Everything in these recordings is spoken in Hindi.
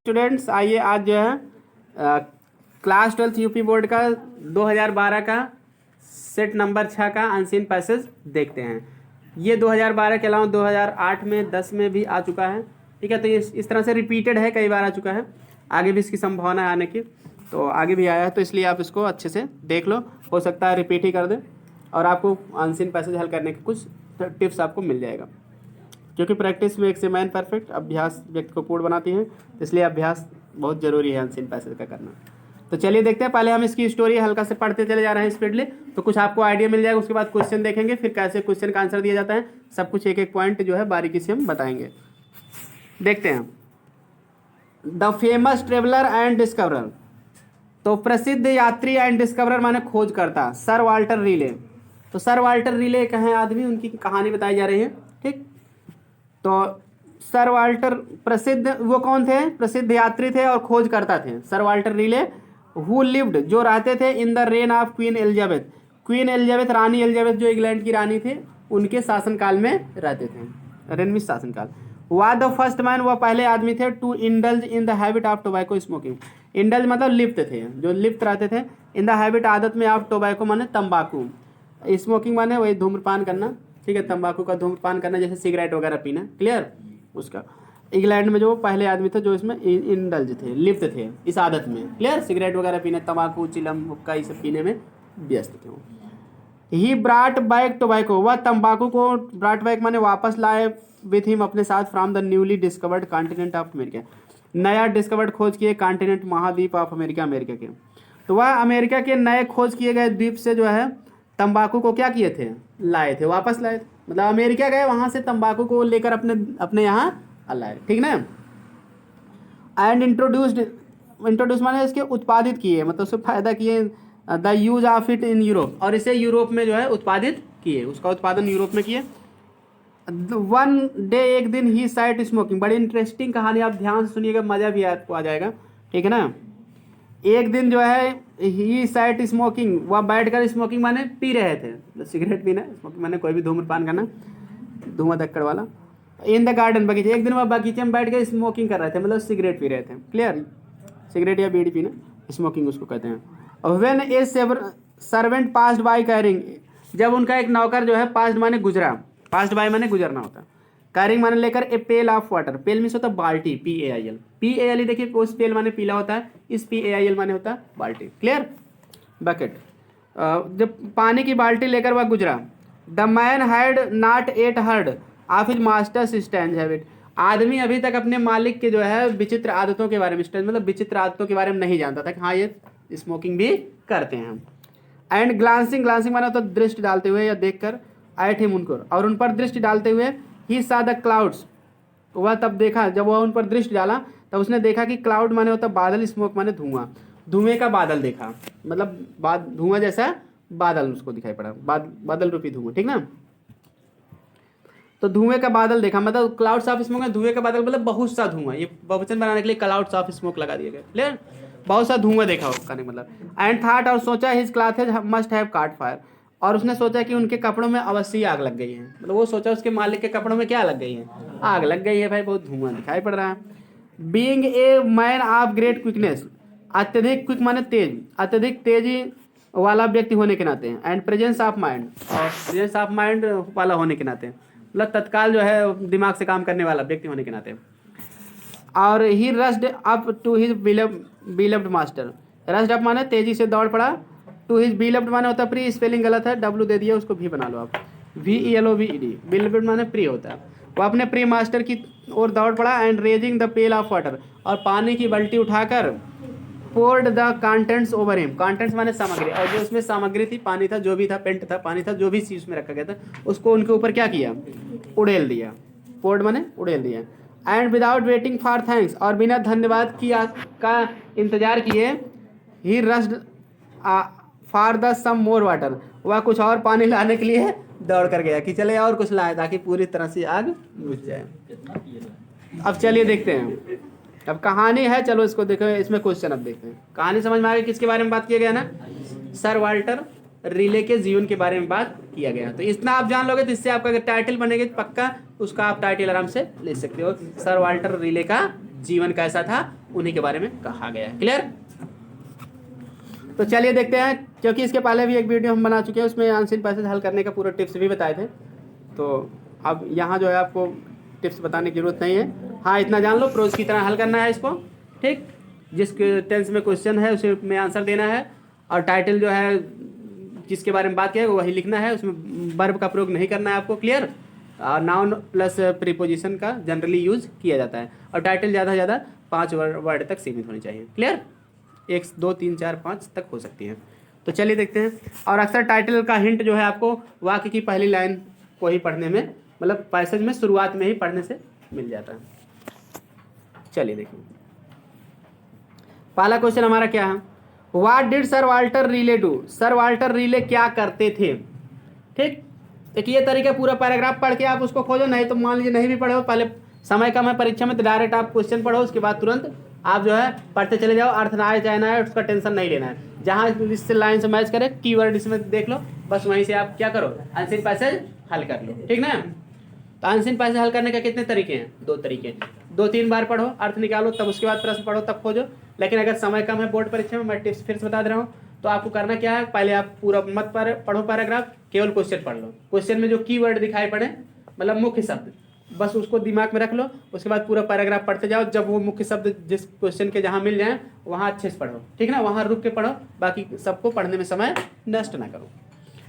स्टूडेंट्स, आइए आज जो है क्लास 12 यूपी बोर्ड का 2012 का सेट नंबर 6 का अनसीन पैसेज देखते हैं। ये 2012 के अलावा 2008 में 10 में भी आ चुका है। ठीक है, तो ये इस तरह से रिपीटेड है, कई बार आ चुका है, आगे भी इसकी संभावना है आने की, तो आगे भी आया है, तो इसलिए आप इसको अच्छे से देख लो, हो सकता है रिपीट ही कर दे और आपको अनसीन पैसेज हल करने के कुछ टिप्स आपको मिल जाएगा। क्योंकि प्रैक्टिस में एक से मैन परफेक्ट, अभ्यास व्यक्ति को पूर्ण बनाती है, तो इसलिए अभ्यास बहुत ज़रूरी है अनसीन पैसेज का करना। तो चलिए देखते हैं, पहले हम इसकी स्टोरी हल्का से पढ़ते चले जा रहे हैं स्पीडली, तो कुछ आपको आइडिया मिल जाएगा। उसके बाद क्वेश्चन देखेंगे, फिर कैसे क्वेश्चन का आंसर दिया जाता है, सब कुछ एक एक पॉइंट जो है बारीकी से हम बताएंगे। देखते हैं, the famous traveller and discoverer, तो प्रसिद्ध यात्री एंड डिस्कवरर माने खोज करता, सर वाल्टर रिले। तो सर वाल्टर रिले एक हैं आदमी, उनकी कहानी बताई जा रही है। ठीक, तो सर वाल्टर प्रसिद्ध, वो कौन थे? प्रसिद्ध यात्री थे और खोज करता थे, sir Walter Raleigh. Who lived, जो रहते थे in the rain of queen Elizabeth, queen Elizabeth, Rani Elizabeth जो इंग्लैंड की रानी थी, उनके शासनकाल में रहते थे, रेन में शासनकाल। वा द फर्स्ट मैन, वह पहले आदमी थे to indulge in the habit of tobacco smoking. Indulge मतलब लिप्त थे, जो लिप्त रहते थे, इन द हैबिट आदत में, ऑफ टोबैको माने तंबाकू, स्मोकिंग माने वही धूम्रपान करना। ठीक है, तंबाकू का धूम्रपान करना, जैसे सिगरेट वगैरह पीना, क्लियर। उसका इंग्लैंड में जो पहले आदमी थे जो इसमें इंडल्ज थे, लिप्त थे इस आदत में, क्लियर। सिगरेट वगैरह पीने, तंबाकू, चिलम, हुक्का, ये सब पीने में व्यस्त थे वो। ही ब्राट बैक टोबैको, वह तंबाकू को ब्राट बैक माने वापस लाए, विथ हिम अपने साथ, from the newly discovered continent of America, नया डिस्कवर्ड खोज किए कॉन्टिनेंट महाद्वीप ऑफ अमेरिका, अमेरिका के। तो वह अमेरिका के नए खोज किए गए द्वीप से जो है तंबाकू को क्या किए थे? लाए थे, वापस लाए थे, मतलब अमेरिका गए, वहाँ से तंबाकू को लेकर अपने यहाँ लाए। ठीक ना। एंड इंट्रोड्यूस माने इसके उत्पादित किए, मतलब उससे फायदा किए, the use of it in Europe, और इसे यूरोप में जो है उत्पादित किए, उसका उत्पादन यूरोप में किए। वन डे, एक दिन, ही साइट स्मोकिंग, बड़ी इंटरेस्टिंग कहानी, आप ध्यान से सुनिएगा, मज़ा भी आपको आ जाएगा। ठीक है ना। एक दिन जो है ही साइट स्मोकिंग, वह बैठकर, स्मोकिंग माने पी रहे थे, सिगरेट पीना, स्मोकिंग माने कोई भी धूम्रपान करना, धुआं धक्कड़ वाला। इन द गार्डन, बगीचे, एक दिन वह बगीचे में बैठ कर स्मोकिंग कर रहे थे, मतलब सिगरेट पी रहे थे, क्लियर। सिगरेट या बीड़ी पीना, स्मोकिंग उसको कहते हैं। और when A servant passed by carrying, जब उनका एक नौकर जो है, पास्ड माने गुजरा, पास्ड बाय माने गुजरना होता है, कैरिंग माने लेकर, ए पेल ऑफ वाटर, पेल मीन्स होता है बाल्टी, PAIL, PAL देखिए, उस पेल माने पीला होता है, इस PAIL माने होता है बाल्टी, क्लियर, बकेट। जब पानी की बाल्टी लेकर वह गुजरा, the man had not at heard of his masters strange habit, आदमी अभी तक अपने मालिक के जो है विचित्र आदतों के बारे में, स्ट्रेंज मतलब विचित्र आदतों के बारे में नहीं जानता था कि हाँ ये स्मोकिंग भी करते हैं। एंड ग्लांसिंग, ग्लांसिंग माना तो दृष्टि डालते हुए या देखकर, एट हिम उनको, और उन पर दृष्टि डालते हुए, ही सा द क्लाउड्स, वह तब देखा, जब वह उन पर दृष्टि डाला तब उसने देखा कि क्लाउड माने होता बादल, स्मोक माने धुआं, धुएं का बादल देखा, मतलब धुआं जैसा बादल उसको दिखाई पड़ा, बादल रूपी धुआं। ठीक ना। तो धुएं का बादल देखा, मतलब क्लाउड्स ऑफ स्मोक है, धुएं का बादल मतलब बहुत सा धुआं, ये बहुवचन बनाने के लिए क्लाउड्स ऑफ स्मोक लगा दिए गए, क्लियर, बहुत सा धुआं देखा उसका नहीं मतलब। एंड थॉट, और सोचा, his clothes must have caught fire, और उसने सोचा कि उनके कपड़ों में अवश्य आग लग गई है, मतलब वो सोचा उसके मालिक के कपड़ों में क्या लग गई है? आग लग गई है, भाई बहुत धुआं दिखाई पड़ रहा है। Being a man of great quickness, अत्यधिक क्विक माने तेज, अत्यधिक तेजी वाला व्यक्ति होने के नाते, एंड प्रेजेंस ऑफ माइंड, और प्रेजेंस ऑफ माइंड वाला होने के नाते, मतलब तत्काल जो है दिमाग से काम करने वाला व्यक्ति होने के नाते। और he rushed up to his beloved master, rushed up माने तेजी से दौड़ पड़ा, टू हिज बिलव्ड माने होता है प्री, स्पेलिंग गलत है, W दे दिया, उसको भी बना लो आप, VELOVED, बिलव्ड माने प्री होता है। वो अपने प्री मास्टर की ओर दौड़ पड़ा, and raising the pail of water, और पानी की बाल्टी उठाकर, poured the contents over him, contents माने सामग्री, और जो उसमें सामग्री थी, पानी था, जो भी था, पेंट था, पानी था, जो भी चीज़ उसमें रखा गया था, उसको उनके ऊपर क्या किया? उड़ेल दिया, पोर्ड माने उड़ेल दिया। And without waiting for thanks, और बिना धन्यवाद का इंतजार किए, he rushed for the some more water, वह कुछ और पानी लाने के लिए दौड़ कर गया कि चले और कुछ लाए ताकि पूरी तरह से आग बुझ जाए। अब चलिए देखते हैं, अब कहानी है, चलो इसको देखो, इसमें क्वेश्चन अब देखते हैं। कहानी समझ में आ गई, किसके बारे में बात किया गया ना? सर वाल्टर रिले के जीवन के बारे में बात किया गया। तो इतना आप जान लोगे तो इससे आपका अगर टाइटल बनेगा पक्का, उसका आप टाइटल आराम से ले सकते हो, सर वाल्टर रिले का जीवन कैसा था उन्हीं के बारे में कहा गया है। क्लियर? तो चलिए देखते हैं, क्योंकि इसके पहले भी एक वीडियो हम बना चुके हैं, उसमें अनसीन पैसेज हल करने का पूरा टिप्स भी बताए थे। तो अब यहाँ जो है आपको टिप्स बताने की जरूरत नहीं है। हाँ, इतना जान लो, प्रोज की तरह हल करना है इसको। ठीक, जिस टेंस में क्वेश्चन है उसे में आंसर देना है, और टाइटल जो है जिसके बारे में बात किया वही लिखना है, उसमें वर्ब का प्रयोग नहीं करना है आपको। क्लियर? नाउन प्लस प्रीपोजिशन का जनरली यूज किया जाता है, और टाइटल ज़्यादा से ज़्यादा 5 वर्ड तक सीमित होनी चाहिए। क्लियर? 1 2 3 4 5 तक हो सकती है। तो चलिए देखते हैं। और अक्सर टाइटल का हिंट जो है आपको वाक्य की पहली लाइन को ही पढ़ने में, मतलब पैसेज में शुरुआत में ही पढ़ने से मिल जाता है। चलिए देखिए, पहला क्वेश्चन हमारा क्या है? What did sir Walter relay do? Sir Walter relay क्या करते थे? ठीक, एक ये तरीका, पूरा पैराग्राफ पढ़ के आप उसको खोजो, नहीं तो मान लीजिए नहीं भी पढ़े हो, पहले समय कम है परीक्षा में, तो डायरेक्ट आप क्वेश्चन पढ़ो, उसके बाद तुरंत आप जो है पढ़ते चले जाओ। अर्थ ना आए चाहे ना आए, उसका टेंशन नहीं लेना है। जहाँ इससे लाइन से मैच करे, कीवर्ड इसमें देख लो, बस वहीं से आप क्या करो, अनसीन पैसेज हल कर लो। ठीक ना? तो अनसीन पैसेज हल करने के कितने तरीके हैं? 2 तरीके। 2-3 बार पढ़ो, अर्थ निकालो, तब उसके बाद प्रश्न पढ़ो, तब खोजो। लेकिन अगर समय कम है बोर्ड परीक्षा में, मैं टिप्स फिर से बता दे रहा हूँ, तो आपको करना क्या है, पहले आप पूरा मत पढ़ो पैराग्राफ, केवल क्वेश्चन पढ़ लो। क्वेश्चन में जो कीवर्ड दिखाई पड़े, मतलब मुख्य शब्द, बस उसको दिमाग में रख लो। उसके बाद पूरा पैराग्राफ पढ़ते जाओ, जब वो मुख्य शब्द जिस क्वेश्चन के जहाँ मिल जाए वहाँ अच्छे से पढ़ो। ठीक ना? वहाँ रुक के पढ़ो, बाकी सबको पढ़ने में समय नष्ट ना करो।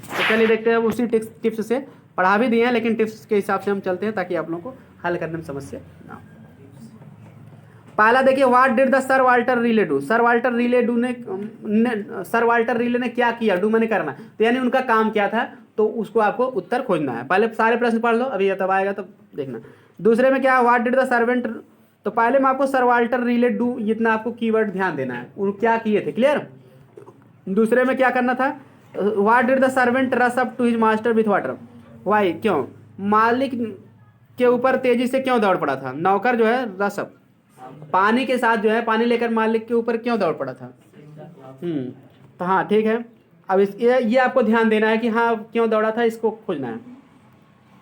तो चलिए देखते हैं, उसी टिप्स से पढ़ा भी दिए हैं, लेकिन टिप्स के हिसाब से हम चलते हैं ताकि आप लोगों को हल करने में समस्या ना हो। पहला देखिए, what did the sir Walter relay do? Sir Walter relay do ने सर वाल्टर रिले ने क्या किया? डू मैंने करना, तो यानी उनका काम क्या था, तो उसको आपको उत्तर खोजना है। पहले सारे प्रश्न पढ़ लो, अभी तब आएगा तब देखना। दूसरे में क्या है, व्हाट डिड द सर्वेंट? तो पहले में आपको सर वाल्टर रिले डू, इतना आपको कीवर्ड ध्यान देना है, वो क्या किए थे। क्लियर? दूसरे में क्या करना था, what did the servant rush up to his master with water? Why, क्यों? मालिक के ऊपर तेजी से क्यों दौड़ पड़ा था? नौकर जो है रश अप, पानी के साथ जो है, पानी लेकर मालिक के ऊपर क्यों दौड़ पड़ा था? तो हाँ ठीक है। अब ये आपको ध्यान देना है कि हाँ क्यों दौड़ा था, इसको खोजना है।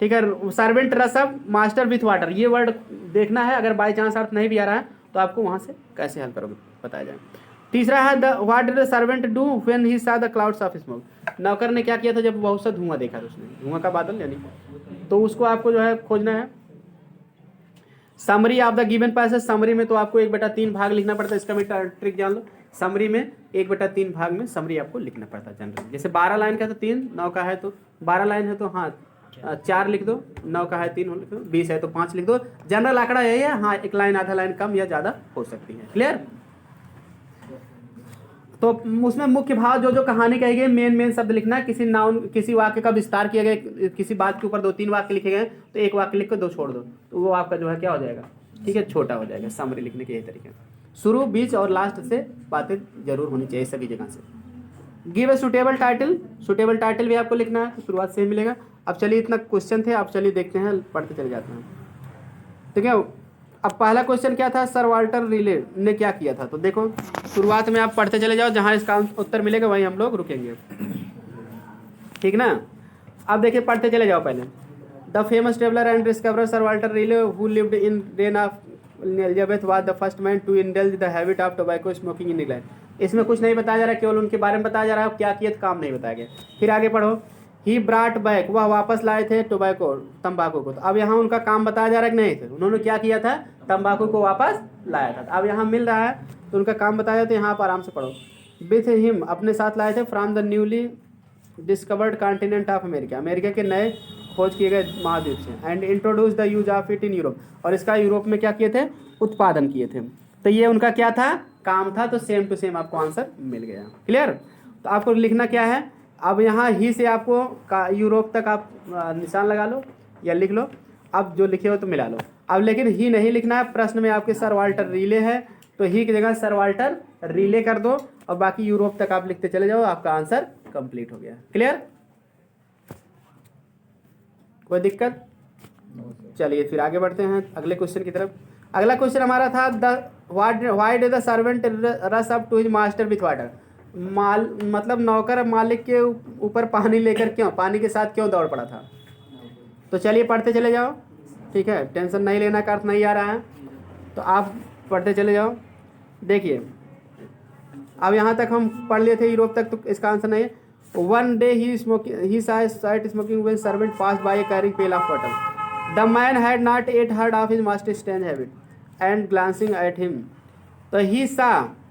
ठीक है? Servant rush up master with water, ये वर्ड देखना है। अगर बाई चांस अर्थ नहीं भी आ रहा है तो आपको वहाँ से कैसे हल करोगे बताया जाए। तीसरा है, the what did the servant do when he saw the clouds of smoke? नौकर ने क्या किया था जब बहुत सा धुआं देखा था उसने, धुआं का बादल यानी, तो उसको आपको जो है खोजना है। Summary of the given passage, summary में तो आपको 1/3 भाग लिखना पड़ता है, इसका भी ट्रिक जान लो। समरी में 1/3 भाग में समरी आपको लिखना पड़ता है जनरली। जैसे 12 लाइन का तो 3, 9 का है तो 12 लाइन है तो हाँ 4 लिख दो, 9 का है 3 लिख दो, 20 है तो 5 लिख दो। जनरल आंकड़ा यही है, हाँ 1 लाइन आधा लाइन कम या ज़्यादा हो सकती है। क्लियर? तो उसमें मुख्य भाव जो कहानी कही गई, मेन शब्द लिखना है। किसी नाउन, किसी वाक्य का विस्तार किया गया, किसी बात के ऊपर 2-3 वाक्य लिखे गए, तो 1 वाक्य लिख कर 2 छोड़ दो, तो वो आपका जो है क्या हो जाएगा, ठीक है, छोटा हो जाएगा। समरी लिखने के यही तरीके, शुरू बीच और लास्ट से बातें जरूर होनी चाहिए सभी जगह से। Give a suitable title, suitable title भी आपको लिखना है, शुरुआत से ही मिलेगा। अब चलिए इतना क्वेश्चन थे, अब चलिए देखते हैं, पढ़ते चले जाते हैं। ठीक है? अब पहला क्वेश्चन क्या था, सर वाल्टर रिले ने क्या किया था? तो देखो शुरुआत में आप पढ़ते चले जाओ, जहाँ इसका उत्तर मिलेगा वहीं हम लोग रुकेंगे। ठीक ना? अब देखिए पढ़ते चले जाओ पहले। The famous traveller and discoverer sir Walter Raleigh who lived in reign of Elizabeth was the first man to indulge the habit of tobacco smoking in England. इसमें कुछ नहीं बताया जा रहा है, केवल उनके बारे में बताया जा रहा है, क्या किया काम नहीं बताया गया। फिर आगे पढ़ो, ही ब्राट बैक, वह वापस लाए थे टोबैको, तंबाकू को। तो अब यहाँ उनका काम बताया जा रहा है कि नहीं थे, उन्होंने क्या किया था, तंबाकू को वापस लाया था। अब यहाँ मिल रहा है तो उनका काम बताया, तो यहाँ पर आराम से पढ़ो। विथ हिम, अपने साथ लाए थे, from the newly discovered continent of America, America के नए खोज किए गए महाद्वीप से। And introduce the use of it in Europe, और इसका यूरोप में क्या किए थे, उत्पादन किए थे। तो ये उनका क्या था, काम था। तो सेम टू सेम आपको आंसर मिल गया। क्लियर? तो आपको लिखना क्या है, अब यहाँ ही से आपको यूरोप तक आप निशान लगा लो या लिख लो, अब जो लिखे हो तो मिला लो। अब लेकिन ही नहीं लिखना है, प्रश्न में आपके सर वाल्टर रिले है, तो ही की जगह सर वाल्टर रिले कर दो, और बाकी यूरोप तक आप लिखते चले जाओ, आपका आंसर कंप्लीट हो गया। क्लियर? कोई दिक्कत? चलिए फिर आगे बढ़ते हैं अगले क्वेश्चन की तरफ। अगला क्वेश्चन हमारा था, the why did the servant rush up to his master with water? मतलब नौकर मालिक के ऊपर पानी लेकर क्यों, पानी के साथ क्यों दौड़ पड़ा था? तो चलिए पढ़ते चले जाओ। ठीक है? टेंशन नहीं लेना का अर्थ नहीं आ रहा है। तो आप पढ़ते चले जाओ। देखिए अब यहाँ तक हम पढ़ लिए थे, यूरोप तक, तो इसका आंसर नहीं है। One day he sight smoking when servant pass by carrying pail of water. The man had not at heard of his master strange habit and glancing at him तो he saw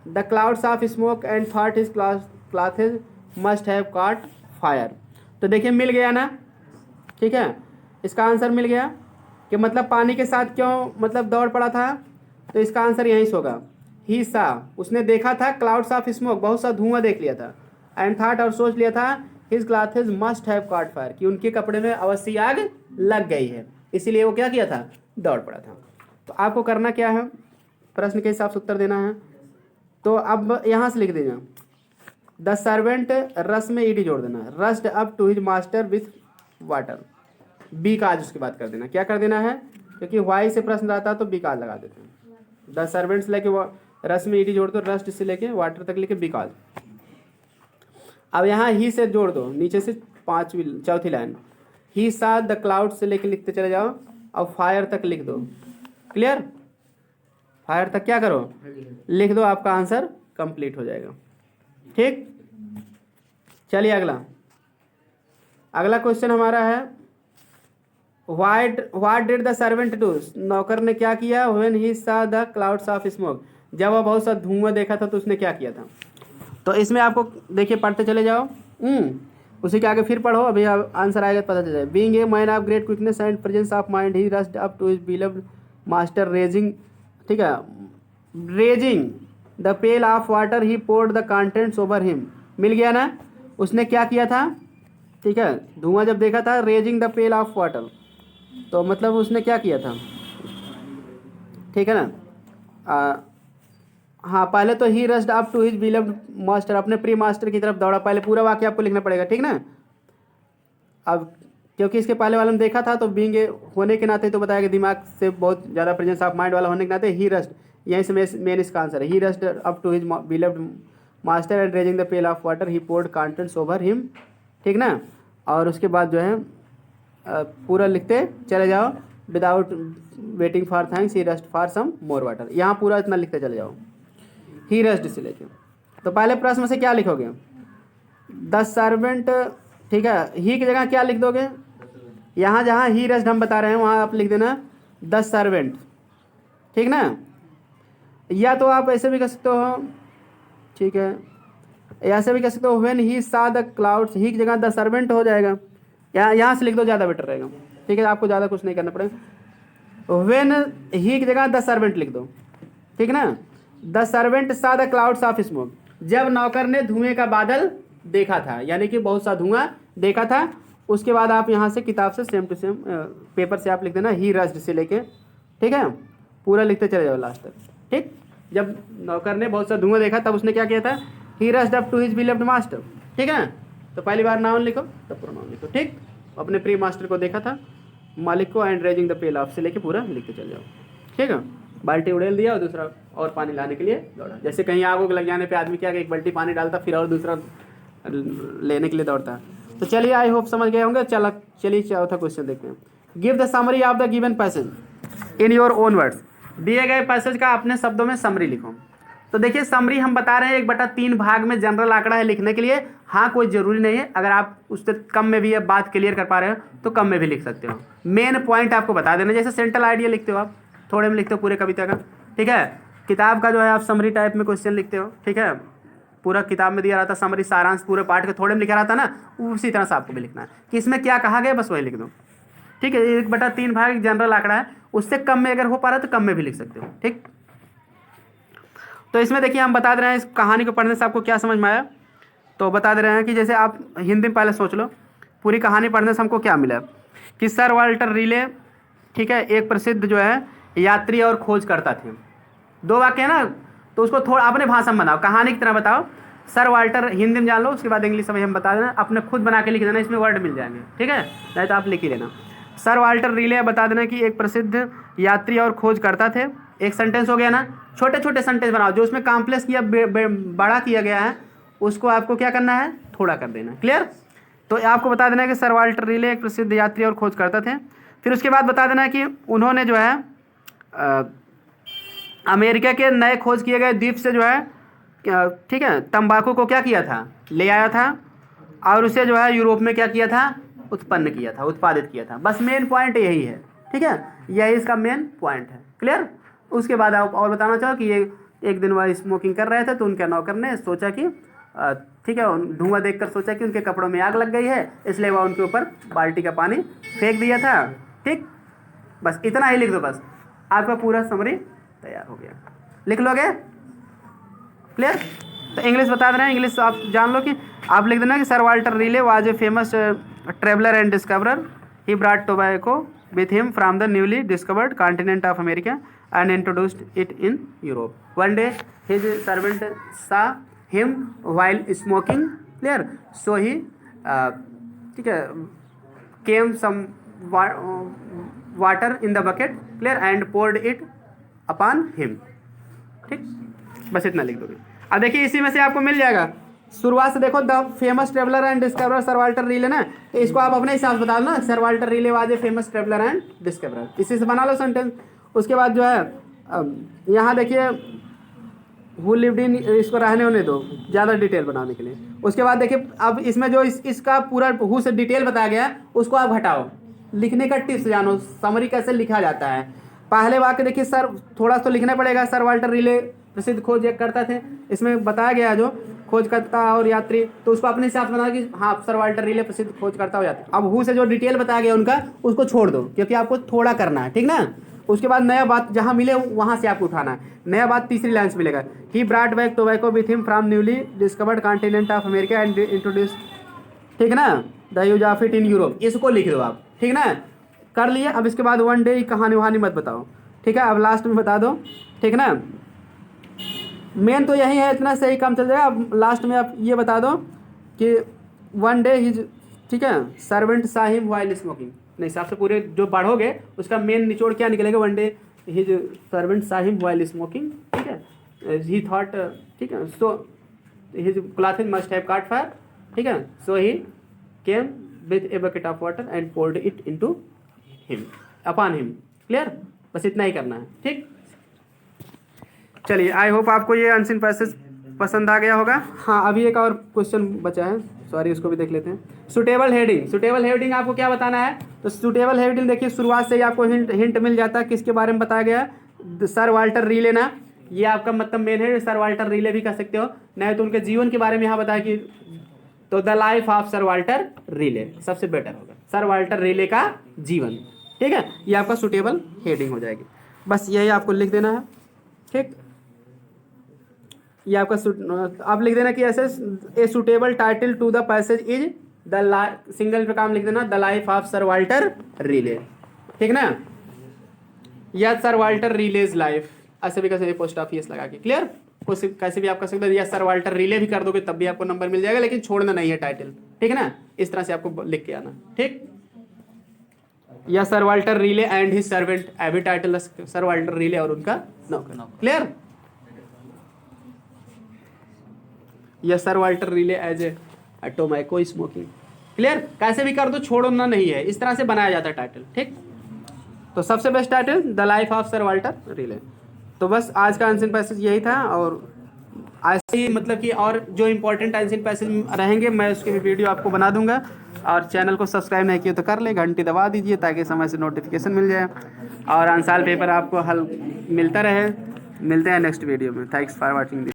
the clouds of smoke and thought his clothes must have caught fire. तो देखिए मिल गया ना, ठीक है, इसका आंसर मिल गया कि मतलब पानी के साथ क्यों मतलब दौड़ पड़ा था, तो इसका आंसर यहीं से होगा। ही सा उसने देखा था, क्लाउड्स ऑफ स्मोक बहुत सा धुआं देख लिया था, एंड थॉट और सोच लिया था, his clothes must have caught fire कि उनके कपड़े में अवश्य आग लग गई है, इसीलिए वो क्या किया था, दौड़ पड़ा था। तो आपको करना क्या है, प्रश्न के हिसाब से उत्तर देना है। तो अब यहाँ से लिख देना द सर्वेंट, रस में ईडी जोड़ देना, rushed up to his master with water. B का आज उसके बाद कर देना, क्या कर देना है, क्योंकि वाई से प्रश्न आता है तो बी का लगा देते हैं। द सर्वेंट से लेके रस में ईडी जोड़ दो, रस्ट से लेके वाटर तक लेके बी का। अब यहाँ ही से जोड़ दो, नीचे से चौथी line, he saw the cloud से लेके लिखते चले जाओ, अब फायर तक लिख दो। क्लियर, फायर तक क्या करो, लिख दो, आपका आंसर कंप्लीट हो जाएगा। ठीक, चलिए अगला क्वेश्चन हमारा है what did the servant do, नौकर ने क्या किया, when he saw the clouds of smoke, जब वह बहुत सा धुआं देखा था तो उसने क्या किया था। तो इसमें आपको देखिए पढ़ते चले जाओ, उसी के आगे फिर पढ़ो, अभी आंसर आएगा पता चल जाए। Being a man of great quickness and presence of mind he rushed up to his beloved master raising, ठीक है, raising the pail of water he poured the contents over him. मिल गया ना, उसने क्या किया था, ठीक है, धुआं जब देखा था, raising the pail of water, तो मतलब उसने क्या किया था, ठीक है ना। हाँ, पहले तो he rushed up to his beloved master, अपने प्री मास्टर की तरफ दौड़ा, पहले पूरा वाक्य आपको लिखना पड़ेगा, ठीक ना। अब क्योंकि इसके पहले वाले में देखा था, तो बीइंग होने के नाते तो बताया कि दिमाग से बहुत ज़्यादा प्रेजेंस ऑफ माइंड वाला होने के नाते ही रश्ड, यहीं से मेन इसका आंसर है। He rushed up to his beloved master and raising the pail of water he poured contents over him, ठीक ना। और उसके बाद जो है पूरा लिखते चले जाओ, without waiting for thanks he rushed for some more water, यहाँ पूरा इतना लिखते चले जाओ, ही रश्ड से लेके। तो पहले प्रश्न में से क्या लिखोगे, द सर्वेंट, ठीक है, ही की जगह क्या लिख दोगे, यहाँ जहाँ ही रश्ड हम बता रहे हैं वहाँ आप लिख देना द सर्वेंट, ठीक ना। या तो आप ऐसे भी कर सकते हो, ठीक है, ऐसे भी कर सकते हो, when he saw the clouds, ही की जगह द सर्वेंट हो जाएगा, यहाँ से लिख दो, ज़्यादा बेटर रहेगा, ठीक है, आपको ज़्यादा कुछ नहीं करना पड़ेगा। व्हेन ही की जगह द सर्वेंट लिख दो, ठीक ना। द सर्वेंट सा द क्लाउड्स ऑफ स्मोक, जब नौकर ने धुएं का बादल देखा था, यानी कि बहुत सा धुआं देखा था। उसके बाद आप यहाँ से किताब से सेम टू सेम पेपर से आप लिख देना ही रश्ड से लेके, ठीक है, पूरा लिखते चले जाओ लास्ट तक। ठीक, जब नौकर ने बहुत सा धुआं देखा तब उसने क्या किया था, he rushed up to his beloved master, ठीक है। तो पहली बार नाउन लिखो, तब पूरा नाउन लिखो, ठीक। अपने प्री मास्टर को देखा था, मालिक को, and raising the pail of से लेके पूरा लिखते चले जाओ, ठीक है। बाल्टी उड़ेल दिया और दूसरा और पानी लाने के लिए दौड़ा, जैसे कहीं आग लग जाने पे आदमी क्या, एक बाल्टी पानी डालता फिर और दूसरा लेने के लिए दौड़ता। तो चलिए, आई होप समझ गए होंगे। चलिए चौथा क्वेश्चन देखते हैं। Give the summary of the given passage in your own words, दिए गए पैसेज का अपने शब्दों में समरी लिखो। तो देखिए समरी हम बता रहे हैं 1/3 भाग में जनरल आंकड़ा है लिखने के लिए। हाँ, कोई ज़रूरी नहीं है, अगर आप उससे कम में भी बात क्लियर कर पा रहे हो तो कम में भी लिख सकते हो। मेन पॉइंट आपको बता देना, जैसे सेंट्रल आइडिया लिखते हो आप, थोड़े में लिखते हो पूरे कविता का, ठीक है। किताब का जो है आप समरी टाइप में क्वेश्चन लिखते हो, ठीक है। पूरा किताब में दिया रहता समरी, सारांश पूरे पाठ के थोड़े में लिखा रहता ना, उसी तरह से आपको भी लिखना है कि इसमें क्या कहा गया, बस वही लिख दो, ठीक है। 1/3 भाग जनरल आंकड़ा है, उससे कम में अगर हो पा रहा है तो कम में भी लिख सकते हो, ठीक। तो इसमें देखिए हम बता दे रहे हैं इस कहानी को पढ़ने से आपको क्या समझ में आया। तो बता दे रहे हैं कि जैसे आप हिंदी में पहले सोच लो, पूरी कहानी पढ़ने से हमको क्या मिला कि सर वाल्टर रिले, ठीक है, एक प्रसिद्ध जो है यात्री और खोज करता थे। 2 वाक्य है ना, तो उसको थोड़ा अपने भाषा में बनाओ, कहानी की तरह बताओ। सर वाल्टर हिंदी में जान लो, उसके बाद इंग्लिश में हम बता देना, अपने खुद बना के लिख देना, इसमें वर्ड मिल जाएंगे, ठीक है, नहीं तो आप लिख ही लेना। सर वाल्टर रिले बता देना कि एक प्रसिद्ध यात्री और खोज करता थे। एक सेंटेंस हो गया ना, छोटे छोटे सेंटेंस बनाओ, जो उसमें कॉम्प्लेक्स किया बड़ा किया गया है उसको आपको क्या करना है, थोड़ा कर देना, क्लियर। तो आपको बता देना कि सर वाल्टर रिले एक प्रसिद्ध यात्री और खोज करता थे। फिर उसके बाद बता देना कि उन्होंने जो है अमेरिका के नए खोज किए गए द्वीप से जो है ठीक है तंबाकू को क्या किया था, ले आया था और उसे जो है यूरोप में क्या किया था, उत्पन्न किया था, उत्पादित किया था। बस मेन पॉइंट यही है, ठीक है, यही इसका मेन पॉइंट है। क्लियर। उसके बाद आप और बताना चाहो कि ये एक दिन वह स्मोकिंग कर रहे थे तो उनके नौकर ने सोचा कि ठीक है, धुआं देखकर सोचा कि उनके कपड़ों में आग लग गई है, इसलिए वह उनके ऊपर बाल्टी का पानी फेंक दिया था। ठीक, बस इतना ही लिख दो, बस आपका पूरा समरी तैयार हो गया। लिख लोगे? क्लियर। तो इंग्लिश बता दे रहे हैं, इंग्लिश आप जान लो कि आप लिख देना कि sir Walter relay was a famous traveller and discoverer. He brought tobacco with him from the newly discovered continent of America and introduced it in Europe. One day his servant saw him while smoking. Clear. So he ठीक है came some water in the bucket. Clear. And poured it upon him. ठीक, बस इतना लिख दोगे। अब देखिए इसी में से आपको मिल जाएगा। शुरुआत से देखो, the famous traveller and discoverer sir Walter relay ना, तो इसको आप अपने हिसाब से बता लो ना, sir Walter relay was a famous traveller and discoverer, इसी से बना लो सेंटेंस। उसके बाद जो है यहाँ देखिए हु लिव्ड इन, इसको रहने होने दो ज़्यादा डिटेल बनाने के लिए। उसके बाद देखिए अब इसमें जो इसका पूरा हु से डिटेल बताया गया है उसको आप हटाओ, लिखने का टिप्स जानो, समरी कैसे लिखा जाता है। पहले वाक्य देखिए सर, थोड़ा तो लिखना पड़ेगा, सर वाल्टर रिले प्रसिद्ध खोज करता थे, इसमें बताया गया जो खोजकर्ता और यात्री, तो उसको अपने हिसाब से बना कि हाँ सर वाल्टर रिले प्रसिद्ध खोजकर्ता हो यात्री। अब हु से जो डिटेल बताया गया उनका उसको छोड़ दो, क्योंकि आपको थोड़ा करना है, ठीक ना। उसके बाद नया बात जहाँ मिले वहाँ से आपको उठाना है। नया बात तीसरी लाइन से मिलेगा, he brought back tobacco with him from newly discovered continent of America and introduce, ठीक है ना, the use of it in Europe, इसको लिख दो आप, ठीक ना, कर लिए। अब इसके बाद वन डे कहानी वहानी मत बताओ, ठीक है, अब लास्ट में बता दो, ठीक ना। मेन तो यही है, इतना सही काम चल जाएगा। अब लास्ट में आप ये बता दो कि वन डे हिज, ठीक है, servant saw him while smoking, नहीं हिसाब से पूरे जो पढ़ोगे उसका मेन निचोड़ क्या निकलेगा, one day his servant saw him while smoking, ठीक है, ही थॉट, ठीक है, so his clothing must have caught fire, ठीक है, so he came with a bucket of water and poured it into him upon him. Clear, बस इतना ही करना है, ठीक। चलिए, आई होप आपको ये अनसीन पैसेज पसंद आ गया होगा। हाँ, अभी एक और क्वेश्चन बचा है, सॉरी, उसको भी देख लेते हैं। सुटेबल हेडिंग, सुटेबल हेडिंग आपको क्या बताना है, तो सुटेबल हेडिंग देखिए शुरुआत से ही आपको हिंट मिल जाता है किसके बारे में बताया गया है, सर वाल्टर रिले ना, ये आपका मतलब मेन है, सर वाल्टर रिले भी कह सकते हो, नहीं तो उनके जीवन के बारे में यहाँ बताया कि, तो the life of sir Walter relay सबसे बेटर होगा, सर वाल्टर रिले का जीवन, ठीक है, ये आपका सुटेबल हेडिंग हो जाएगी। बस यही आपको लिख देना है, ठीक। ये आपका आप लिख देना कि ऐसे a suitable title to the passage is the single पे काम लिख देना, the life of sir Walter Raleigh, ठीक ना, या सर वाल्टर रिलेज लाइफ, ऐसे भी कैसे पोस्ट ऑफिस लगा के। क्लियर, कैसे भी आप कर सकते हो, या सर वाल्टर रिले भी कर दोगे तब भी आपको नंबर मिल जाएगा, लेकिन छोड़ना नहीं है टाइटल, ठीक है ना, इस तरह से आपको लिख के आना, ठीक। या sir Walter Raleigh and his servant, एवी टाइटल सर वाल्टर रिले और उनका नौकर। क्लियर, या sir Walter Raleigh as a tobacco smoking. Clear, कैसे भी कर दो, छोड़ना नहीं है, इस तरह से बनाया जाता है टाइटल, ठीक। तो सबसे best title the life of sir Walter relay. तो बस आज का अनसीन पैसेज यही था, और ऐसे ही मतलब कि और जो इंपॉर्टेंट अनसीन पैसेज रहेंगे मैं उसकी भी वीडियो आपको बना दूंगा। और चैनल को सब्सक्राइब नहीं किया तो कर ले, घंटी दबा दीजिए ताकि समय से नोटिफिकेशन मिल जाए, और आंसर पेपर आपको हल मिलता रहे। मिलते हैं नेक्स्ट वीडियो में। Thanks for watching.